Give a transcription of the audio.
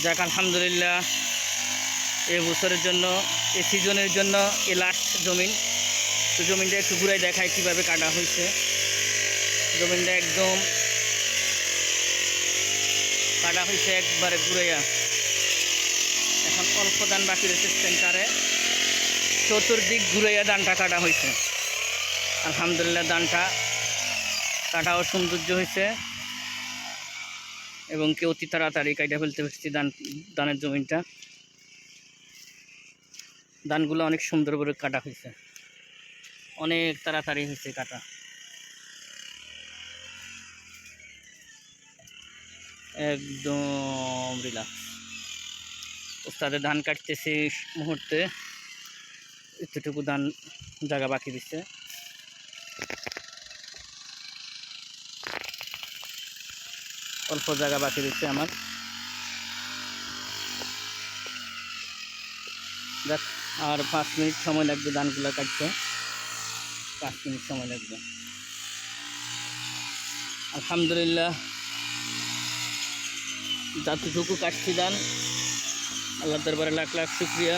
যাক আলহামদুলিল্লাহ, এ বছরের জন্য, এ সিজনের জন্য এ লাস্ট জমিন। তো জমিনটা একটু ঘুরাই দেখায় কীভাবে কাটা হয়েছে। জমিনটা একদম কাটা হয়েছে একবারে ঘুরাইয়া। এখন অল্প ধান বাকি রয়েছে সেন্টারে, চতুর্দিক ঘুরাইয়া ধানটা কাটা হয়েছে। আলহামদুলিল্লাহ, ধানটা কাটাও সৌন্দর্য হয়েছে এবং কেউ অতি তাড়াতাড়ি কাটা ফেলতে পারছি ধানের জমিনটা। ধানগুলো অনেক সুন্দর করে কাটা হয়েছে, অনেক তাড়াতাড়ি হয়েছে কাটা, একদম রিল্যাক্স। ওস্তাদে ধান কাটতেছে মুহূর্তে, এতটুকু ধান জায়গা বাকি দিচ্ছে। অল্প জায়গা বাকি দিচ্ছে আমার। দেখ, আর 5 মিনিট সময় লাগবে ধানগুলো কাটতে, 5 মিনিট সময় লাগবে। আলহামদুলিল্লাহ, যতটুকু কাটছি ধান, আল্লাহর দরবারে লাখ লাখ শুকরিয়া।